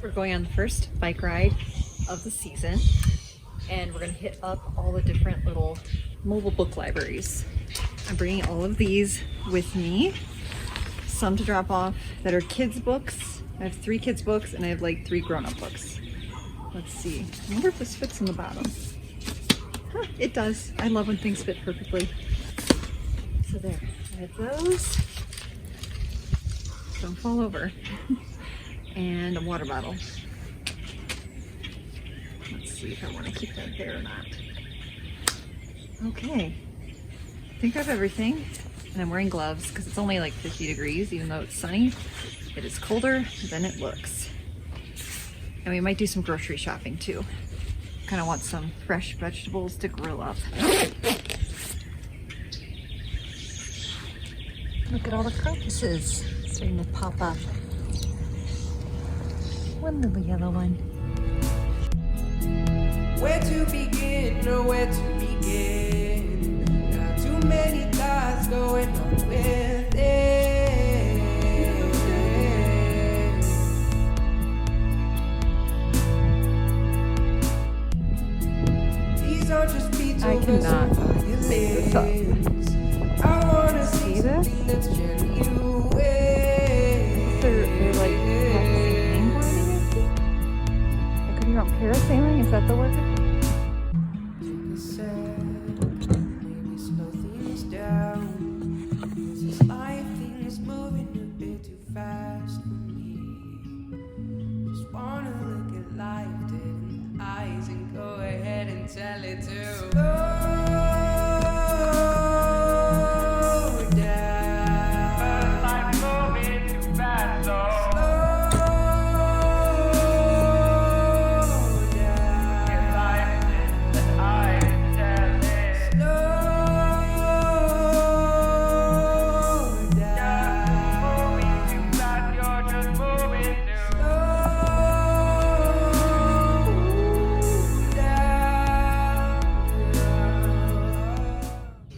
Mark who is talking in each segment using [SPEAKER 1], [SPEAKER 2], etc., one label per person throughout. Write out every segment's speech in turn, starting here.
[SPEAKER 1] We're going on the first bike ride of the season, and we're gonna hit up all the different little mobile book libraries. I'm bringing all of these with me, some to drop off that are kids books. I have 3 kids books and I have like 3 grown-up books. Let's see, I wonder if this fits in the bottom. Huh, it does. I love when things fit perfectly. So there, I have those. Don't fall over. And a water bottle. Let's see if I want to keep that there or not. Okay, I think I have everything, and I'm wearing gloves because it's only like 50 degrees, even though it's sunny. It is colder than it looks. And we might do some grocery shopping too. Kind of want some fresh vegetables to grill up. Look at all the crocuses starting to pop up. One little yellow one.
[SPEAKER 2] Where to begin, nowhere to begin. Not too many thoughts going on with it. These are just beats.
[SPEAKER 1] I cannot make this up.
[SPEAKER 2] I wanna see
[SPEAKER 1] this?
[SPEAKER 2] something that's genuine.
[SPEAKER 1] They're like parasailing, is that the word?
[SPEAKER 2] Take a sec, maybe slow things down. This life thing is moving a bit too fast for me. Just wanna look at life dead in the eyes and go ahead and tell it to slow down. Life moving too fast, so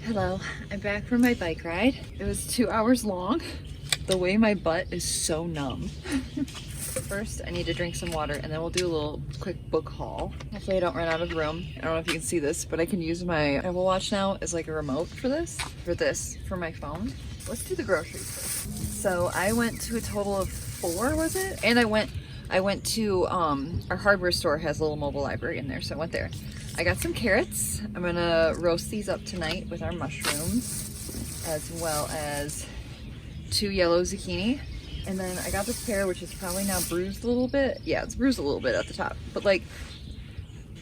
[SPEAKER 1] Hello, I'm back from my bike ride. It was 2 hours long. The way my butt is so numb. First, I need to drink some water and then we'll do a little quick book haul. Hopefully I don't run out of room. I don't know if you can see this, but I can use my Apple Watch now as like a remote for my phone. Let's do the groceries first. So I went to a total of 4, was it? And I went to, our hardware store has a little mobile library in there, so I went there. I got some carrots. I'm gonna roast these up tonight with our mushrooms, as well as 2 yellow zucchini. And then I got this pear, which is probably now bruised a little bit. Yeah, it's bruised a little bit at the top, but like,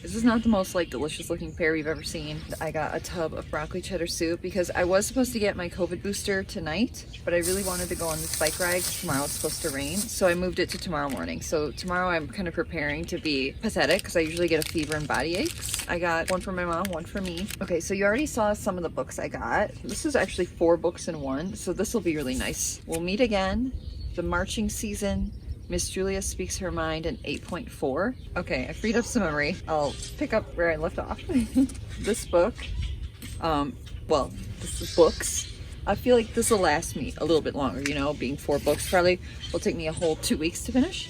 [SPEAKER 1] this is not the most like delicious looking pear we've ever seen. I got a tub of broccoli cheddar soup because I was supposed to get my COVID booster tonight, but I really wanted to go on this bike ride because tomorrow it's supposed to rain. So I moved it to tomorrow morning. So tomorrow I'm kind of preparing to be pathetic because I usually get a fever and body aches. I got one for my mom, one for me. Okay, so you already saw some of the books I got. This is actually 4 books in one, so this will be really nice. We'll meet again, the marching season, Miss Julia Speaks Her Mind, and 8.4. Okay, I freed up some memory. I'll pick up where I left off. This book, well, this is books. I feel like this will last me a little bit longer, you know, being 4 books probably will take me a whole 2 weeks to finish.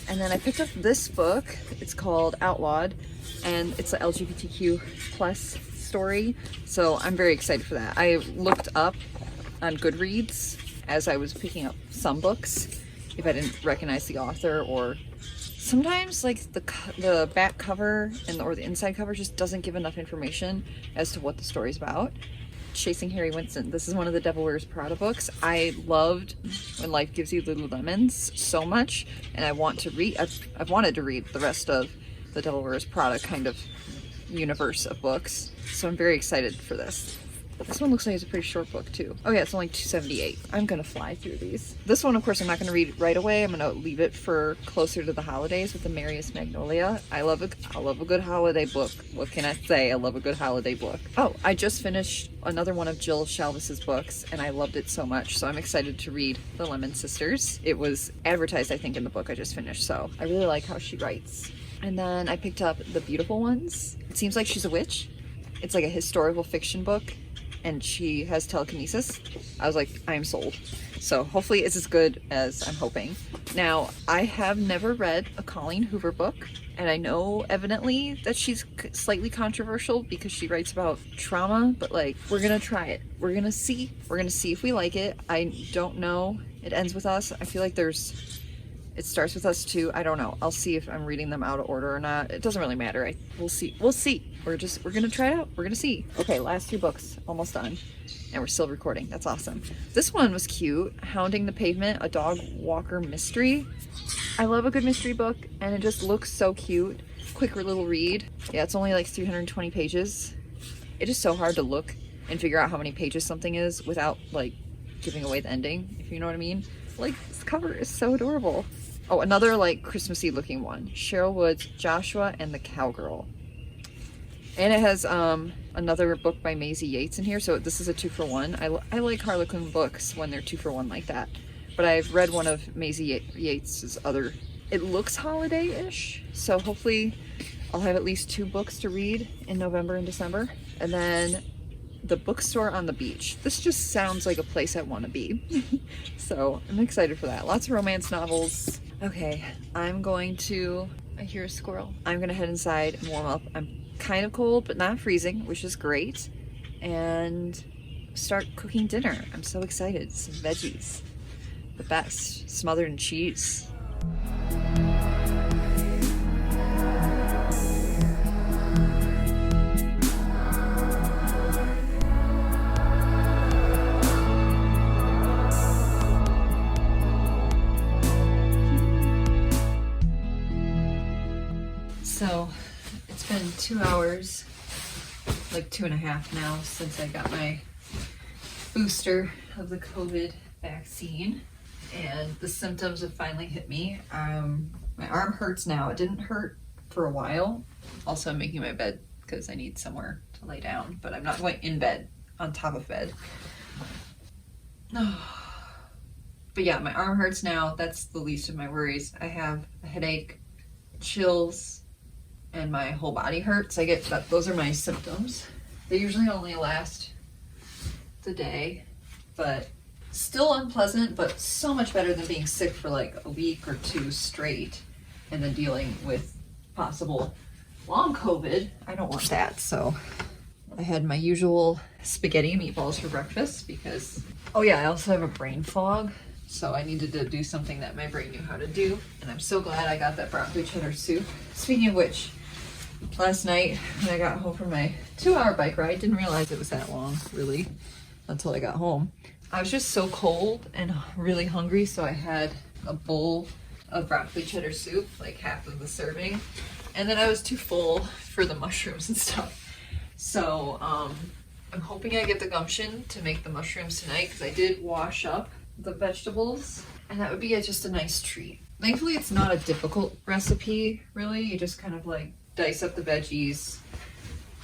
[SPEAKER 1] And then I picked up this book. It's called Outlawed, and it's an LGBTQ plus story. So I'm very excited for that. I looked up on Goodreads as I was picking up some books if I didn't recognize the author, or sometimes like the back cover or the inside cover just doesn't give enough information as to what the story's about. Chasing Harry Winston. This is one of the Devil Wears Prada books. I loved When Life Gives You Little Lemons so much, and I want to read. I've wanted to read the rest of the Devil Wears Prada kind of universe of books, so I'm very excited for this. This one looks like it's a pretty short book too. Oh yeah, it's only $2.78. I'm gonna fly through these. This one, of course, I'm not gonna read right away. I'm gonna leave it for closer to the holidays with the Merriest Magnolia. I love a good holiday book. What can I say? I love a good holiday book. Oh, I just finished another one of Jill Shalvis's books, and I loved it so much. So I'm excited to read The Lemon Sisters. It was advertised, I think, in the book I just finished. So I really like how she writes. And then I picked up The Beautiful Ones. It seems like she's a witch. It's like a historical fiction book. and she has telekinesis. I was like, I am sold. So hopefully it's as good as I'm hoping. Now, I have never read a Colleen Hoover book, and I know evidently that she's slightly controversial because she writes about trauma, but like, we're gonna try it. We're gonna see if we like it. I don't know. It ends with us. I feel like it starts with us too. I don't know. I'll see if I'm reading them out of order or not. It doesn't really matter. We'll see. We're gonna try it out. We're gonna see. Okay, last 2 books, almost done. And we're still recording. That's awesome. This one was cute. Hounding the Pavement, a dog walker mystery. I love a good mystery book, and it just looks so cute. Quick little read. Yeah, it's only like 320 pages. It is so hard to look and figure out how many pages something is without like giving away the ending, if you know what I mean. Like, this cover is so adorable. Oh, another like Christmassy looking one. Cheryl Wood's Joshua and the Cowgirl. And it has another book by Maisie Yates in here, so this is a 2-for-1. I like Harlequin books when they're 2-for-1 like that. But I've read one of Maisie Yates's other. It looks holiday-ish, so hopefully I'll have at least 2 books to read in November and December. And then The Bookstore on the Beach. This just sounds like a place I want to be. So I'm excited for that. Lots of romance novels. Okay, I hear a squirrel. I'm gonna head inside and warm up. I'm kind of cold, but not freezing, which is great. And start cooking dinner. I'm so excited. Some veggies. The best. Smothered in cheese. So it's been 2 hours, like 2.5 now, since I got my booster of the COVID vaccine, and the symptoms have finally hit me. My arm hurts now. It didn't hurt for a while. Also, I'm making my bed because I need somewhere to lay down, but I'm not going in bed, on top of bed. But yeah, my arm hurts now. That's the least of my worries. I have a headache, chills, and my whole body hurts. I get that. Those are my symptoms. They usually only last the day, but still unpleasant, but so much better than being sick for like a week or 2 straight and then dealing with possible long COVID. I don't want that. So I had my usual spaghetti and meatballs for breakfast because, oh yeah, I also have a brain fog. So I needed to do something that my brain knew how to do. And I'm so glad I got that broccoli cheddar soup. Speaking of which, last night when I got home from my 2-hour bike ride, didn't realize it was that long, really, until I got home. I was just so cold and really hungry, so I had a bowl of broccoli cheddar soup, like half of the serving. And then I was too full for the mushrooms and stuff. So I'm hoping I get the gumption to make the mushrooms tonight, because I did wash up the vegetables, and that would be just a nice treat. Thankfully, it's not a difficult recipe, really. You just kind of like dice up the veggies,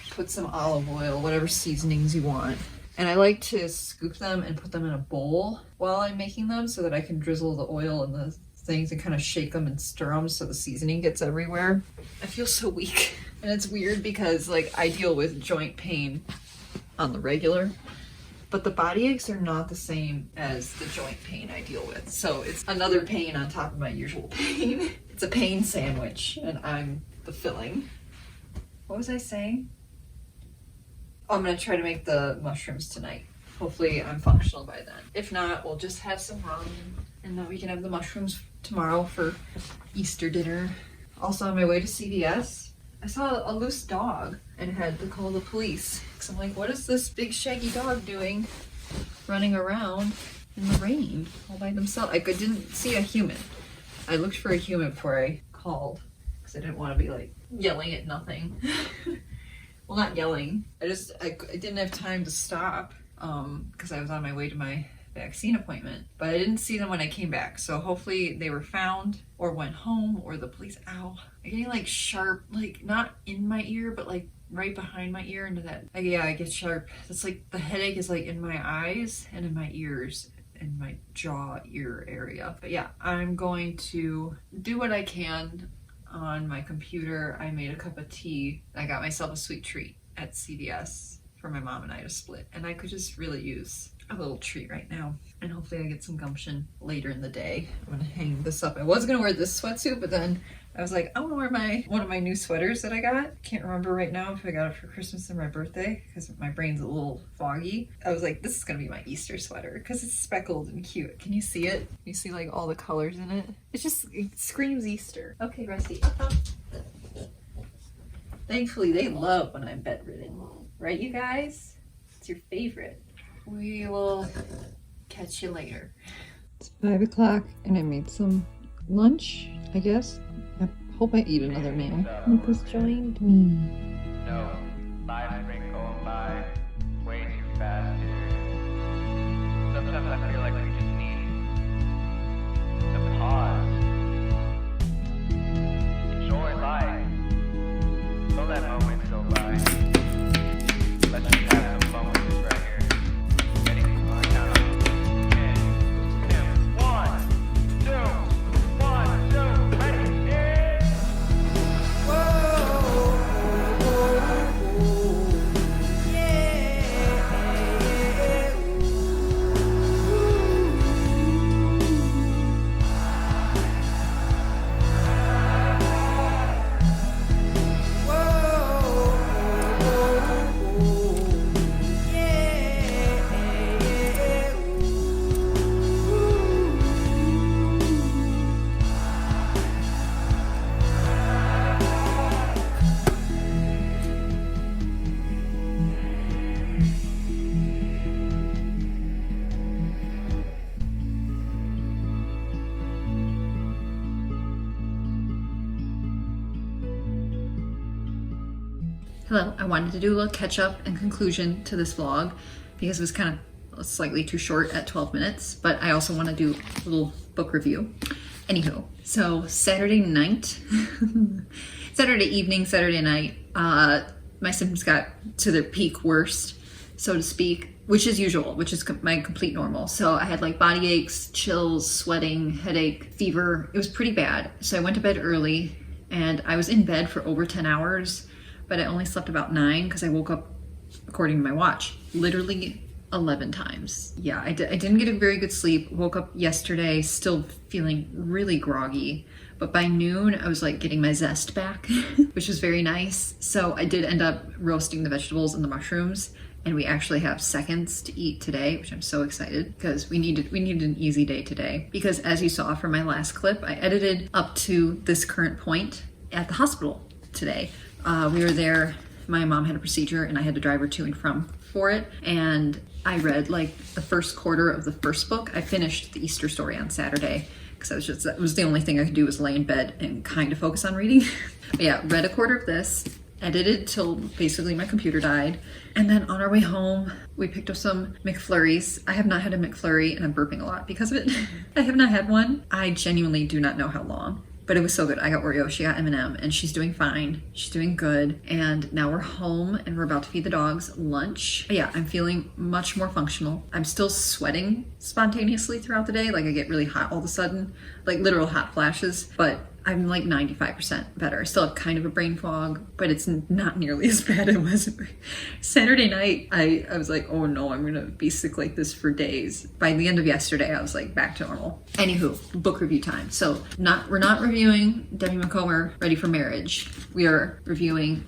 [SPEAKER 1] put some olive oil, whatever seasonings you want. And I like to scoop them and put them in a bowl while I'm making them so that I can drizzle the oil and the things and kind of shake them and stir them so the seasoning gets everywhere. I feel so weak. And it's weird because like I deal with joint pain on the regular, but the body aches are not the same as the joint pain I deal with. So it's another pain on top of my usual pain. It's a pain sandwich, and I'm the filling. What was I saying? Oh, I'm gonna try to make the mushrooms tonight. Hopefully I'm functional by then. If not, we'll just have some ramen, and then we can have the mushrooms tomorrow for Easter dinner. Also, on my way to CVS, I saw a loose dog and had to call the police. Cause I'm like, what is this big shaggy dog doing running around in the rain all by themselves? I didn't see a human. I looked for a human before I called because I didn't want to be like yelling at nothing. Well, not yelling. I didn't have time to stop because I was on my way to my vaccine appointment, but I didn't see them when I came back. So hopefully they were found or went home, or the police. Ow. I'm getting like sharp, like not in my ear, but like right behind my ear into that. Like, yeah, I get sharp. It's like the headache is like in my eyes and in my ears and my jaw ear area. But yeah, I'm going to do what I can on my computer. I made a cup of tea. I got myself a sweet treat at CVS for my mom and I to split, and I could just really use a little treat right now. And hopefully I get some gumption later in the day. I'm gonna hang this up. I was gonna wear this sweatsuit, but then I was like, I want to wear one of my new sweaters that I got. Can't remember right now if I got it for Christmas or my birthday because my brain's a little foggy. I was like, this is gonna be my Easter sweater because it's speckled and cute. Can you see it? You see like all the colors in it? It screams Easter. Okay, Rusty, up. Thankfully, they love when I'm bedridden. Right, you guys? It's your favorite. We will catch you later. It's 5 o'clock and I made some lunch, I guess. I hope I eat another meal. Lucas joined me.
[SPEAKER 3] No, life's been going by way too fast, dude. Sometimes I feel like we just need to pause. Enjoy life. Don't let moments go by. Let's just have some fun with this right here. Ready? On the count of 10, 2, 1, 2, 1, 2, ready, and...
[SPEAKER 1] Hello, I wanted to do a little catch up and conclusion to this vlog because it was kind of slightly too short at 12 minutes, but I also want to do a little book review. Anywho, so Saturday night, Saturday evening, Saturday night, my symptoms got to their peak worst, so to speak, which is usual, which is my complete normal. So I had like body aches, chills, sweating, headache, fever. It was pretty bad. So I went to bed early and I was in bed for over 10 hours. But I only slept about 9 because I woke up, according to my watch, literally 11 times. Yeah, I didn't get a very good sleep. Woke up yesterday still feeling really groggy. But by noon, I was like getting my zest back, which was very nice. So I did end up roasting the vegetables and the mushrooms. And we actually have seconds to eat today, which I'm so excited because we needed an easy day today. Because as you saw from my last clip, I edited up to this current point at the hospital today. We were there, my mom had a procedure and I had to drive her to and from for it. And I read like the first quarter of the first book. I finished the Easter story on Saturday because that was the only thing I could do was lay in bed and kind of focus on reading. But yeah, read a quarter of this, edited till basically my computer died. And then on our way home, we picked up some McFlurries. I have not had a McFlurry and I'm burping a lot because of it. I have not had one. I genuinely do not know how long. But it was so good. I got Oreo, she got M&M, and she's doing fine. She's doing good. And now we're home and we're about to feed the dogs lunch. But yeah, I'm feeling much more functional. I'm still sweating spontaneously throughout the day. Like I get really hot all of a sudden, like literal hot flashes, but I'm like 95% better. I still have kind of a brain fog, but it's not nearly as bad as it was. Saturday night, I was like, oh no, I'm gonna be sick like this for days. By the end of yesterday, I was like back to normal. Anywho, book review time. So we're not reviewing Debbie McComber, Ready for Marriage. We are reviewing,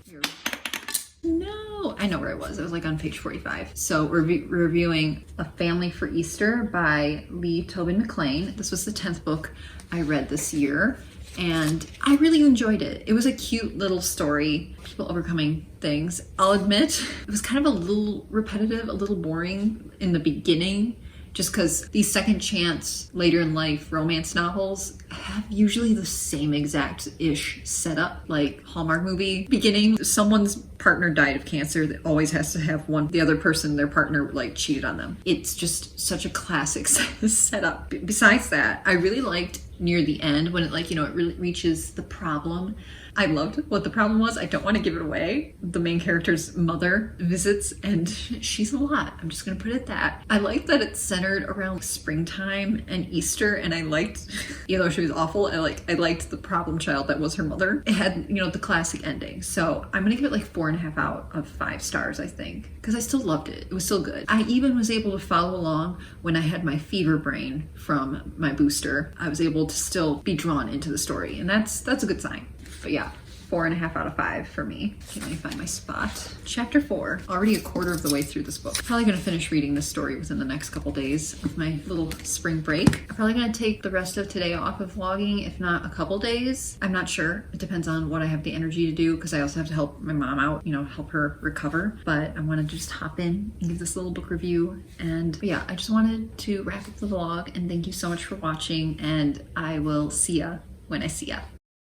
[SPEAKER 1] no, I know where I was. I was like on page 45. So we're reviewing A Family for Easter by Lee Tobin McLean. This was the 10th book I read this year. And I really enjoyed it. It was a cute little story, people overcoming things. I'll admit, it was kind of a little repetitive, a little boring in the beginning, just because these second chance, later in life romance novels have usually the same exact-ish setup, like Hallmark movie beginning. Someone's partner died of cancer that always has to have the other person, their partner, like cheated on them. It's just such a classic setup. Besides that, I really liked near the end when it it really reaches the problem. I loved what the problem was. I don't want to give it away. The main character's mother visits and she's a lot. I'm just gonna put it that. I liked that it's centered around springtime and Easter, and I liked, even though she was awful, I liked the problem child that was her mother. It had, the classic ending. So I'm gonna give it like 4.5 out of 5 stars, I think. because I still loved it. It was still good. I even was able to follow along when I had my fever brain from my booster. I was able to still be drawn into the story, and that's a good sign. But yeah, 4.5 out of 5 for me. Okay, let me find my spot. Chapter 4, already a quarter of the way through this book. Probably gonna finish reading this story within the next couple days of my little spring break. I'm probably gonna take the rest of today off of vlogging, if not a couple days. I'm not sure. It depends on what I have the energy to do, because I also have to help my mom out, you know, help her recover. But I wanna just hop in and give this little book review. And yeah, I just wanted to wrap up the vlog, and thank you so much for watching, and I will see ya when I see ya.